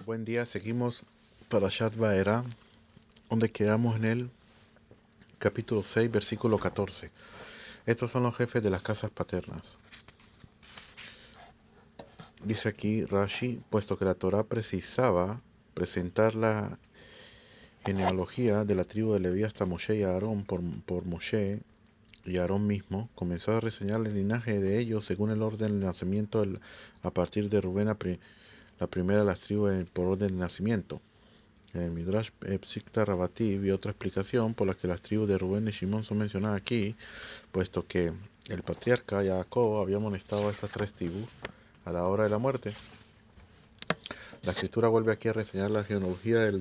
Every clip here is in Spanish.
Buen día, seguimos para Parashat Vaera, donde quedamos en el capítulo 6, versículo 14. Estos son los jefes de las casas paternas. Dice aquí Rashi, puesto que la Torá precisaba presentar la genealogía de la tribu de Leví hasta Moshe y Aarón por Moshe y Aarón mismo, comenzó a reseñar el linaje de ellos según el orden de nacimiento a partir de Rubén, la primera de las tribus por orden de nacimiento. En el Midrash Psikta Rabati vi otra explicación por la que las tribus de Rubén y Shimón son mencionadas aquí, puesto que el patriarca Jacob había amonestado a estas tres tribus a la hora de la muerte. La escritura vuelve aquí a reseñar la genealogía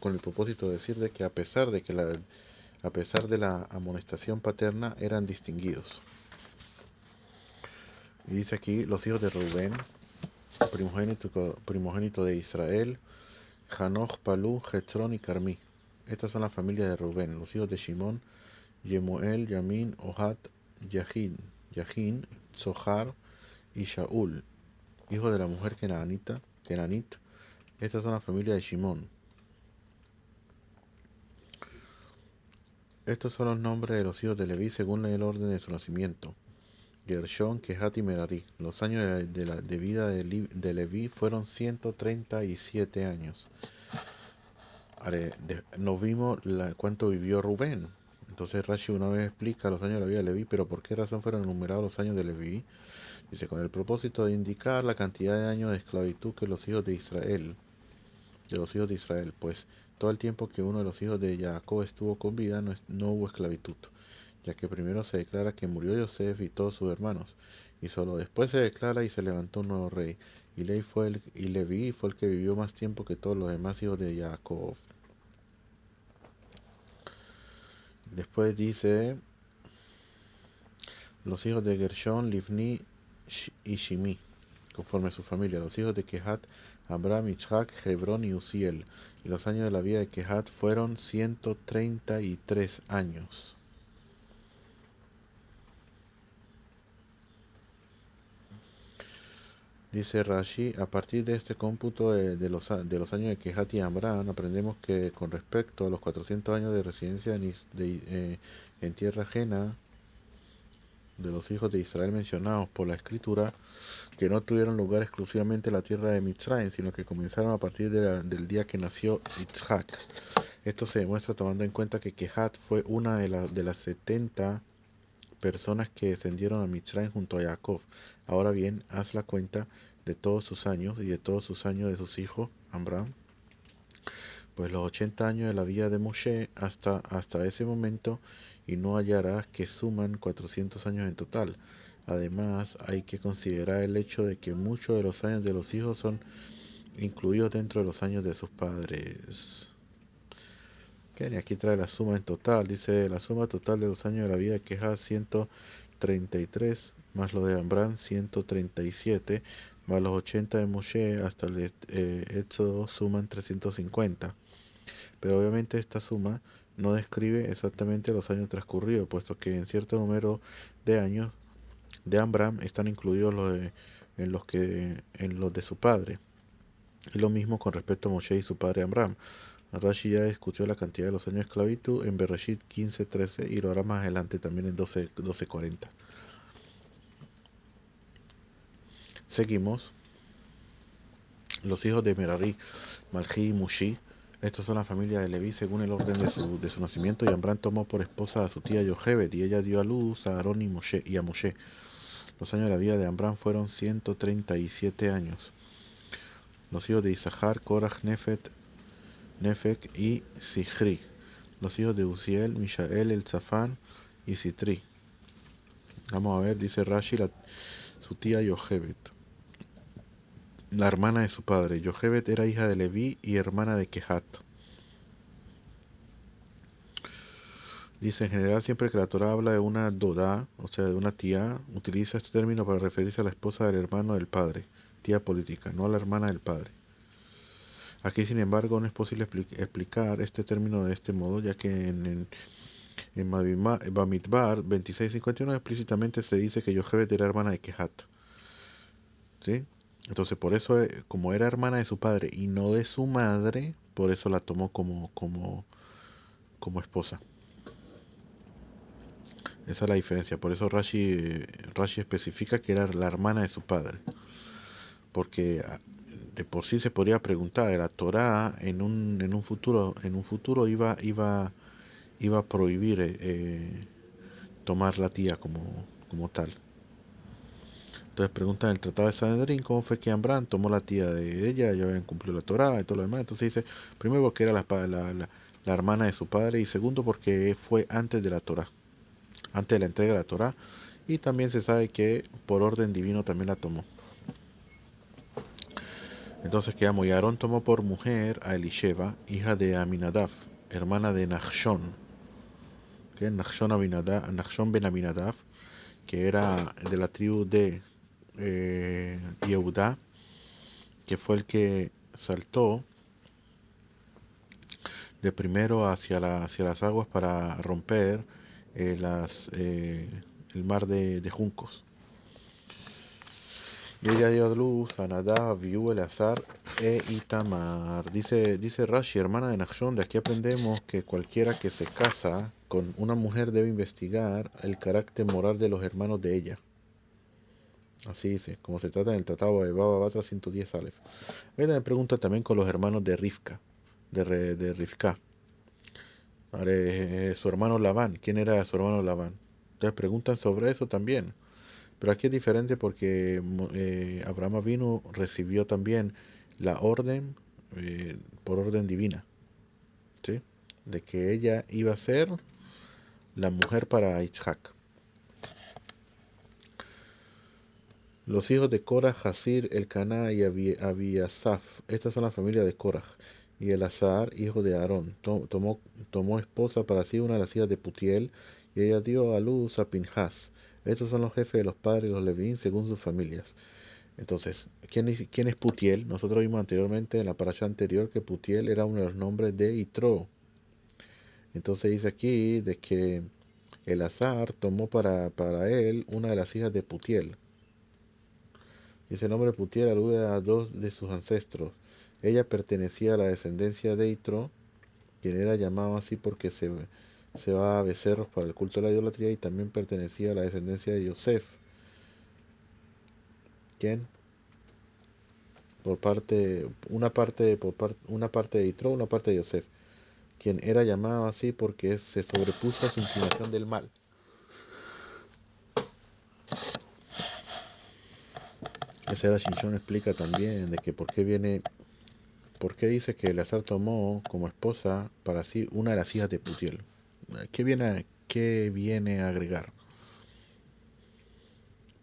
con el propósito de decir de que a pesar de la amonestación paterna eran distinguidos. Y dice aquí los hijos de Rubén, primogénito de Israel, Hanoch, Palú, Hetzrón y Carmí. Estas son las familias de Rubén. Los hijos de Shimón, Yemuel, Yamin, Ohat, Yahin, Zohar y Shaul, hijo de la mujer Kenanit. Estas son las familias de Shimón. Estos son los nombres de los hijos de Leví según el orden de su nacimiento. Gershón, Kehat y Merari. Los años de vida de Leví fueron 137 años. Nos vimos cuánto vivió Rubén. Entonces Rashi una vez explica los años de la vida de Leví, pero ¿por qué razón fueron enumerados los años de Leví? Dice, con el propósito de indicar la cantidad de años de esclavitud que los hijos de Israel, pues todo el tiempo que uno de los hijos de Jacob estuvo con vida no hubo esclavitud, ya que primero se declara que murió Yosef y todos sus hermanos, y solo después se declara y se levantó un nuevo rey, y Leví fue el que vivió más tiempo que todos los demás hijos de Jacob. Después dice, los hijos de Gershón, Livni y Shimi, conforme a su familia. Los hijos de Kehat, Abram, Yitzhak, Hebrón y Uziel. Y los años de la vida de Kehat fueron 133 años. Dice Rashi, a partir de este cómputo de los años de Kehat y Amram, aprendemos que con respecto a los 400 años de residencia en tierra ajena de los hijos de Israel mencionados por la escritura, que no tuvieron lugar exclusivamente en la tierra de Mitzrayim, sino que comenzaron a partir del día que nació Yitzhak. Esto se demuestra tomando en cuenta que Kehat fue una de las 70 personas que descendieron a Mitzrayim junto a Jacob. Ahora bien, haz la cuenta de todos sus años y de todos sus años de sus hijos, Amram, pues los 80 años de la vida de Moshe hasta ese momento, y no hallarás que suman 400 años en total. Además, hay que considerar el hecho de que muchos de los años de los hijos son incluidos dentro de los años de sus padres. Okay, y aquí trae la suma en total. Dice la suma total de los años de la vida de Kehat 133, más lo de Amram 137, más los 80 de Moshe hasta el Éxodo suman 350. Pero obviamente esta suma no describe exactamente los años transcurridos, puesto que en cierto número de años de Amram están incluidos en los de su padre. Y lo mismo con respecto a Moshe y su padre Amram. Rashi ya discutió la cantidad de los años de esclavitud en Bereshit 15:13 y lo hará más adelante también en 12:40. Seguimos. Los hijos de Merari, Malchi y Mushi. Estos son la familia de Leví según el orden de su nacimiento, y Amram tomó por esposa a su tía Yochebed, y ella dio a luz a Aarón y a Moshe. Los años de la vida de Amram fueron 137 años. Los hijos de Isahar, Korach, Nefek y Sichri. Los hijos de Uziel, Mishael, Elzafán y Sitri. Vamos a ver, dice Rashi, su tía Yochebed, la hermana de su padre. Yochebed era hija de Leví y hermana de Kehat. Dice, en general, siempre que la Torah habla de una dodá, o sea, de una tía, utiliza este término para referirse a la esposa del hermano del padre, tía política, no a la hermana del padre. Aquí, sin embargo, no es posible explicar este término de este modo, ya que en Bamidbar 26:51 explícitamente se dice que Yochebed era hermana de Kehat. ¿Sí? Entonces por eso, como era hermana de su padre y no de su madre, por eso la tomó como esposa. Esa es la diferencia. Por eso Rashi especifica que era la hermana de su padre. Porque de por sí se podría preguntar, la Torá en un futuro iba a prohibir tomar la tía como tal. Entonces preguntan en el Tratado de Sanedrín cómo fue que Ambrán tomó la tía de ella, ya habían cumplido la Torá y todo lo demás. Entonces dice, primero porque era la hermana de su padre y segundo porque fue antes de la Torá, antes de la entrega de la Torá. Y también se sabe que por orden divino también la tomó. Entonces quedamos, y Aarón tomó por mujer a Elisheva, hija de Aminadab, hermana de Nachshon, que es Nachshon ben Aminadab, que era de la tribu de Yehudá, que fue el que saltó de primero hacia las aguas para romper el mar de juncos. Y ella dio a luz a Nadab, Abiú, Eleazar e Itamar. Dice Rashi, hermana de Nachshon, de aquí aprendemos que cualquiera que se casa con una mujer debe investigar el carácter moral de los hermanos de ella. Así dice, como se trata en el tratado de Baba Batra 110 Aleph. Ella me pregunta también con los hermanos de Rivka, de Rivka. Su hermano Labán, ¿quién era su hermano Labán? Entonces preguntan sobre eso también. Pero aquí es diferente porque Abraham vino, recibió también la orden por orden divina, ¿sí? De que ella iba a ser la mujer para Isaac. Los hijos de Korah, Hasir, Elcaná y Abiasaf. Estas son las familias de Korah. Y Elazar, hijo de Aarón, tomó esposa para sí una de las hijas de Putiel, y ella dio a luz a Pinhas. Estos son los jefes de los padres de los Levín según sus familias. Entonces, ¿quién es Putiel? Nosotros vimos anteriormente en la parasha anterior que Putiel era uno de los nombres de Itro. Entonces dice aquí de que Elazar tomó para él una de las hijas de Putiel. Dice el nombre Putiel alude a dos de sus ancestros. Ella pertenecía a la descendencia de Itro, quien era llamado así porque se va a becerros para el culto de la idolatría, y también pertenecía a la descendencia de Yosef, quien una parte de Itro, una parte de Yosef, quien era llamado así porque se sobrepuso a su inclinación del mal. Ese era Shinshon explica también de que por qué dice que Eleazar tomó como esposa para sí una de las hijas de Putiel. ¿Qué viene a agregar?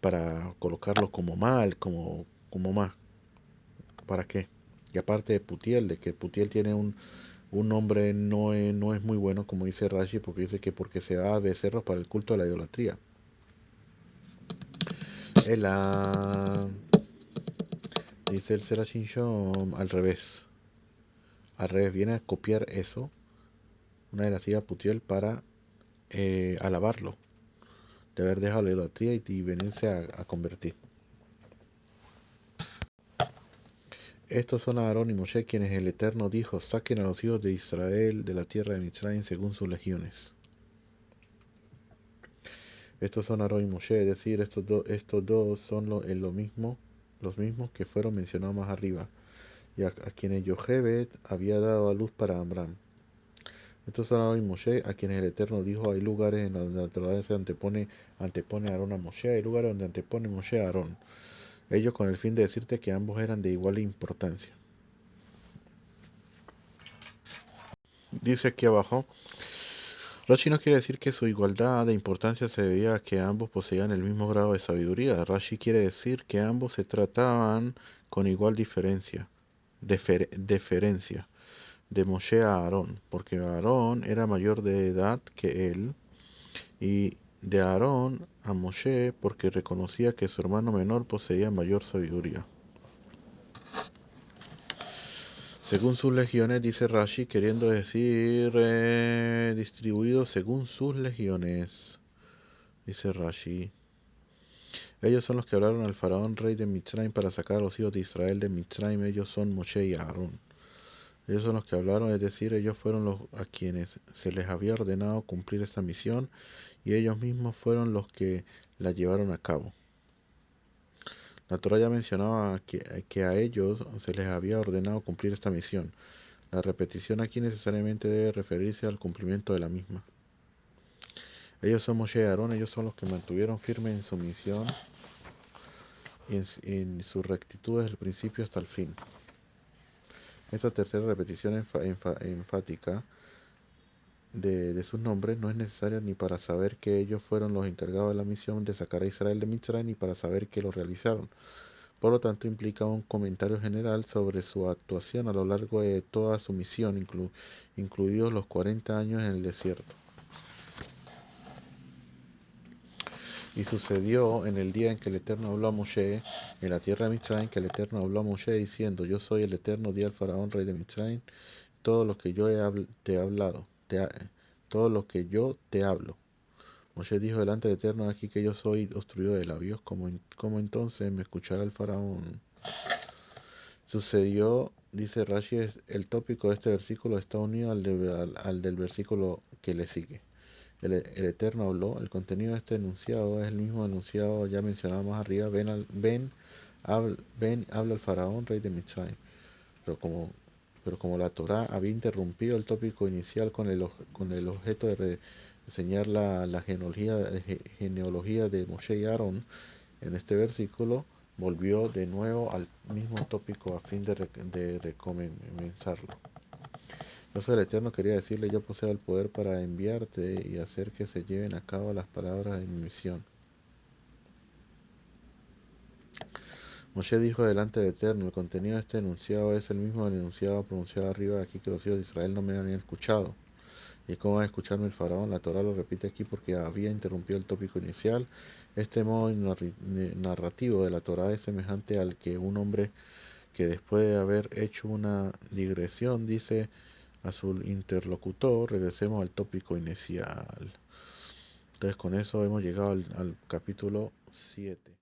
Para colocarlo como mal, como más. ¿Para qué? Y aparte de Putiel, de que Putiel tiene un nombre no es muy bueno, como dice Rashi, porque dice que porque se va a becerros para el culto de la idolatría. Ela, dice el Serashin Shom, al revés, viene a copiar eso, una de las hijas Putiel, para alabarlo, de haber dejado la idolatría y venirse a convertir. Estos son Aarón y Moshe, quienes el Eterno dijo, saquen a los hijos de Israel de la tierra de Mitzrayim según sus legiones. Estos son Aarón y Moshe, es decir, estos dos son lo mismo, los mismos que fueron mencionados más arriba, y a quienes Yochebed había dado a luz para Amram. Estos son Aarón y Moshe, a quienes el Eterno dijo, hay lugares en donde la naturaleza antepone a Aarón a Moshe, hay lugares donde antepone Moshe a Aarón. Ellos con el fin de decirte que ambos eran de igual importancia. Dice aquí abajo, Rashi no quiere decir que su igualdad de importancia se debía a que ambos poseían el mismo grado de sabiduría. Rashi quiere decir que ambos se trataban con igual deferencia, de Moshe a Aarón, porque Aarón era mayor de edad que él, y de Aarón a Moshe porque reconocía que su hermano menor poseía mayor sabiduría. Según sus legiones, dice Rashi, queriendo decir distribuidos según sus legiones. Dice Rashi. Ellos son los que hablaron al faraón rey de Mitzrayim para sacar a los hijos de Israel de Mitzrayim. Ellos son Moshe y Aarón. Ellos son los que hablaron, es decir, ellos fueron los a quienes se les había ordenado cumplir esta misión y ellos mismos fueron los que la llevaron a cabo. La Torá ya mencionaba que a ellos se les había ordenado cumplir esta misión. La repetición aquí necesariamente debe referirse al cumplimiento de la misma. Ellos son Moshe y Aarón, ellos son los que mantuvieron firme en su misión y en su rectitud desde el principio hasta el fin. Esta tercera repetición enfática de sus nombres no es necesaria ni para saber que ellos fueron los encargados de la misión de sacar a Israel de Mitzrayim ni para saber que lo realizaron. Por lo tanto, implica un comentario general sobre su actuación a lo largo de toda su misión, incluidos los 40 años en el desierto. Y sucedió en el día en que el Eterno habló a Moshe en la tierra de Mitzrayim, que el Eterno habló a Moshe diciendo: Yo soy el Eterno, di al faraón rey de Mitzrayim, todo lo que yo te he hablado, todo lo que yo te hablo. Moshe dijo delante del Eterno: Aquí que yo soy obstruido de labios, como entonces me escuchará el faraón. Sucedió, dice Rashi, el tópico de este versículo está unido al del versículo que le sigue. El Eterno habló. El contenido de este enunciado es el mismo enunciado ya mencionado más arriba. Ven, habla al faraón, rey de Mitzrayim. Pero como, pero como la Torá había interrumpido el tópico inicial con el objeto de enseñar la genealogía de Moshe y Aarón, en este versículo volvió de nuevo al mismo tópico a fin de recomenzarlo. Entonces el Eterno quería decirle: Yo poseo el poder para enviarte y hacer que se lleven a cabo las palabras de mi misión. Moshe dijo delante del Eterno: El contenido de este enunciado es el mismo del enunciado pronunciado arriba de aquí, que los hijos de Israel no me habían escuchado. ¿Y cómo va a escucharme el faraón? La Torah lo repite aquí porque había interrumpido el tópico inicial. Este modo narrativo de la Torah es semejante al que un hombre que después de haber hecho una digresión dice a su interlocutor: regresemos al tópico inicial. Entonces con eso hemos llegado al capítulo 7.